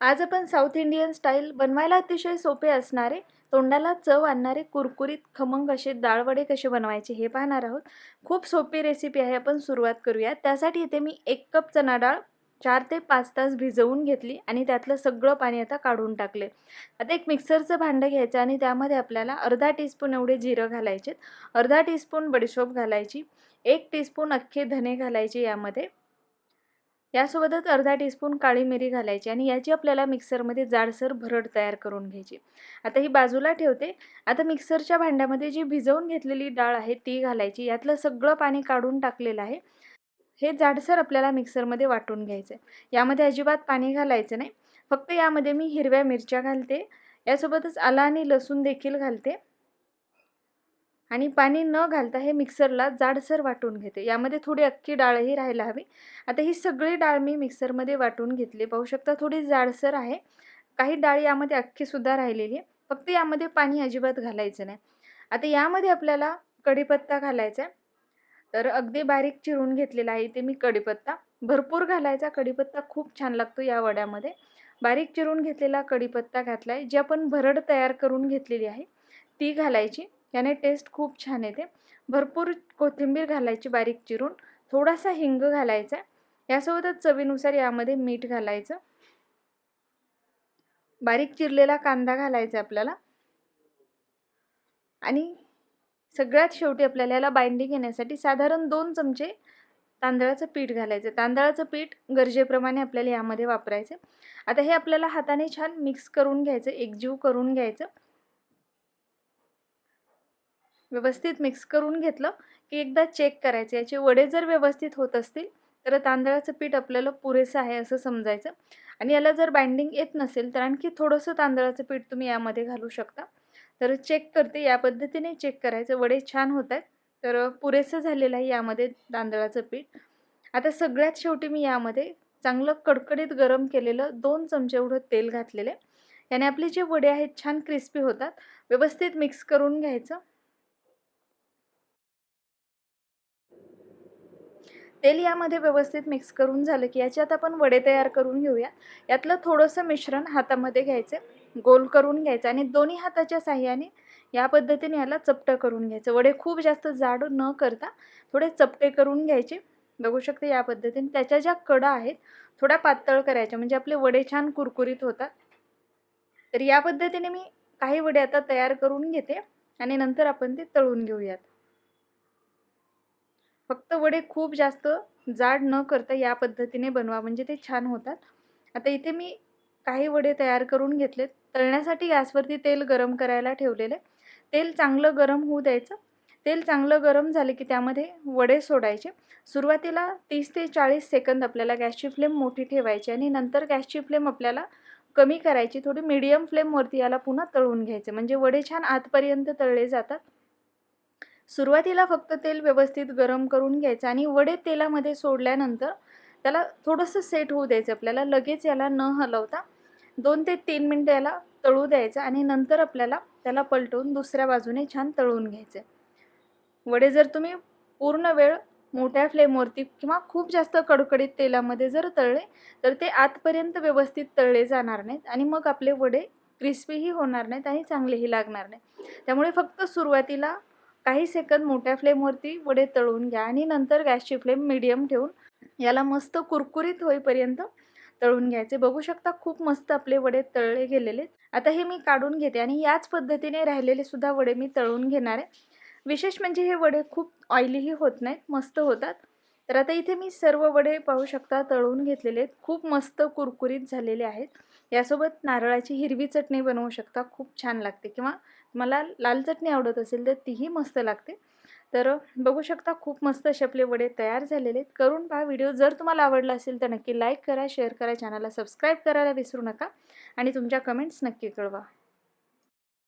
आज आपण south Indian style बनवायला अतिशय सोपे असणारे, तोंडाला चव आणणारे कुरकुरीत खमंग असे डाळ वडे कसे बनवायचे हे पाहणार आहोत। खूप सोपी रेसिपी आहे। आपण सुरुवात करूया। त्यासाठी इथे मी 1 कप चना डाळ 4 ते 5 तास भिजवून घेतली आणि त्यातलं सगळं पाणी आता काढून टाकले। आता एक मिक्सरचं भांडं घ्यायचं आणि त्यामध्ये आपल्याला अर्धा टीस्पून एवढे जिरं घालायचे, अर्धा टीस्पून बडीशोप घालायची, 1 टीस्पून अख्खे धने घालायचे यामध्ये, यासोबतच अर्धा टीस्पून काळी मिरी घालायची आणि याची आपल्याला मिक्सरमध्ये जाडसर भरड तयार करून घ्यायची। आता ही बाजूला ठेवते। आता मिक्सरच्या भांड्यामध्ये जी भिजवून घेतलेली डाळ आहे ती घालायची। यातलं सगळं पाणी काढून टाकलेलं आहे। हे जाडसर आपल्याला मिक्सरमध्ये वाटून घ्यायचं आहे। यामध्ये अजिबात पाणी घालायचं नाही। फक्त यामध्ये मी हिरव्या मिरच्या घालते, यासोबतच आलं आणि लसूण देखील घालते आणि पाणी न घालता हे मिक्सरला जाडसर वाटून घेते। यामध्ये थोडी अख्खी डाळही राहायला हवी। आता ही सगळी डाळ मी मिक्सरमध्ये वाटून घेतली। पाहू शकता थोडी जाडसर आहे। काही डाळ यामध्ये अख्खी सुद्धा राहिलेली आहे। फक्त यामध्ये पाणी अजिबात घालायचं नाही। आता यामध्ये आपल्याला कढीपत्ता घालायचा आहे। तर अगदी बारीक चिरून घेतलेला आहे इथे मी कढीपत्ता। भरपूर घालायचा, कढीपत्ता खूप छान लागतो या वड्यामध्ये। बारीक चिरून घेतलेला कढीपत्ता घातलाय। जी आपण भरड तयार करून घेतलेली आहे ती घालायची, याने टेस्ट खूप छान येते। भरपूर कोथिंबीर घालायची बारीक चिरून, थोडासा हिंग घालायचा, यासोबतच चवीनुसार यामध्ये मीठ घालायचं, बारीक चिरलेला कांदा घालायचा आपल्याला आणि सगळ्यात शेवटी आपल्याला याला बाइंडिंग येण्यासाठी साधारण 2 चमचे तांदळाचं पीठ घालायचं। तांदळाचं पीठ गरजेप्रमाणे आपल्याला यामध्ये वापरायचं। आता हे आपल्याला हाताने छान मिक्स करून घ्यायचं, एकजीव करून घ्यायचं। व्यवस्थित मिक्स करून घेतलं की एकदा चेक करायचे, याचे वडे जर व्यवस्थित होत असतील तर तांदळाचं पीठ आपल्याला पुरेसं आहे असं समजायचं। आणि याला जर बाइंडिंग येत नसेल तर आणखी थोडंसं तांदळाचं पीठ तुम्ही यामध्ये घालू शकता। तर चेक करते, या पद्धतीने चेक करायचं। वडे छान होत आहेत, तर पुरेसं झालेलं आहे यामध्ये तांदळाचं पीठ। आता सगळ्यात शेवटी मी यामध्ये चांगलं कडकडीत गरम केलेलं 2 चमचे एवढं तेल घातलेलं आहे। याने आपले जे वडे आहेत छान क्रिस्पी होतात। व्यवस्थित मिक्स करून घ्यायचं। तेल यामध्ये व्यवस्थित मिक्स करून झालं की याच्यात आपण वडे तयार करून घेऊया। यातलं थोडंसं मिश्रण हातामध्ये घ्यायचं, गोल करून घ्यायचं आणि दोन्ही हाताच्या साहाय्याने या पद्धतीने याला चपटं करून घ्यायचं। वडे खूप जास्त जाड न करता थोडे चपटे करून घ्यायचे। बघू शकते या पद्धतीने त्याच्या ज्या कडा आहेत थोड्या पातळ करायच्या, म्हणजे आपले वडे छान कुरकुरीत होतात। तर या पद्धतीने मी काही वडे आता तयार करून घेते आणि नंतर आपण ते तळून घेऊयात। फक्त वडे खूप जास्त जाड न करता या पद्धतीने बनवा, म्हणजे ते छान होतात। आता इथे मी काही वडे तयार करून घेतलेत। तळण्यासाठी गॅसवरती तेल गरम करायला ठेवलेले। तेल चांगलं गरम होऊ द्यायचं। तेल चांगलं गरम झाले की त्यामध्ये वडे सोडायचे। सुरुवातीला 30 ते 40 सेकंद आपल्याला गॅसची फ्लेम मोठी ठेवायची आणि नंतर गॅसची फ्लेम आपल्याला कमी करायची। थोडी मीडियम फ्लेमवरती याला पुन्हा तळून घ्यायचे, म्हणजे वडे छान आतपर्यंत तळले जातात। सुरुवातीला फक्त तेल व्यवस्थित गरम करून घ्यायचं आणि वडे तेलामध्ये सोडल्यानंतर त्याला थोडंसं सेट होऊ द्यायचं आपल्याला। लगेच याला न हलवता 2 ते 3 मिनिटं याला तळू द्यायचं आणि नंतर आपल्याला त्याला पलटवून दुसऱ्या बाजूने छान तळून घ्यायचे। वडे जर तुम्ही पूर्ण वेळ मोठ्या फ्लेमवरती किंवा खूप जास्त कडकडीत तेलामध्ये जर तळले तर ते आतपर्यंत व्यवस्थित तळले जाणार नाहीत आणि मग आपले वडे क्रिस्पीही होणार नाहीत आणि चांगलेही लागणार नाही। त्यामुळे फक्त सुरुवातीला काही सेकंद मोठ्या फ्लेमवरती वडे तळून घ्या आणि नंतर गॅसची फ्लेम मीडियम ठेवून याला मस्त कुरकुरीत होईपर्यंत तळून घ्यायचे। बघू शकता खूप मस्त आपले वडे तळले गेलेले। आता हे मी काढून घेते आणि याच पद्धतीने राहिलेले सुद्धा वडे मी तळून घेणार आहे। विशेष म्हणजे हे वडे खूप ऑइलीही होत नाहीत, मस्त होतात। तर आता इथे मी सर्व वडे पाहू शकता तळून घेतलेले आहेत। खूप मस्त कुरकुरीत झालेले आहेत। यासोबत नारळाची हिरवी चटणी बनवू शकता, खूप छान लागते, किंवा मला लाल चटणी आवडत असेल तर तीही मस्त लागते। तर बघू शकता खूप मस्त असे आपले वडे तयार झालेले आहेत। करून पहा। व्हिडिओ जर तुम्हाला आवडला असेल तर नक्की लाईक करा, शेअर करा, चॅनलला सबस्क्राईब करायला विसरू नका आणि तुमच्या कमेंट्स नक्की कळवा।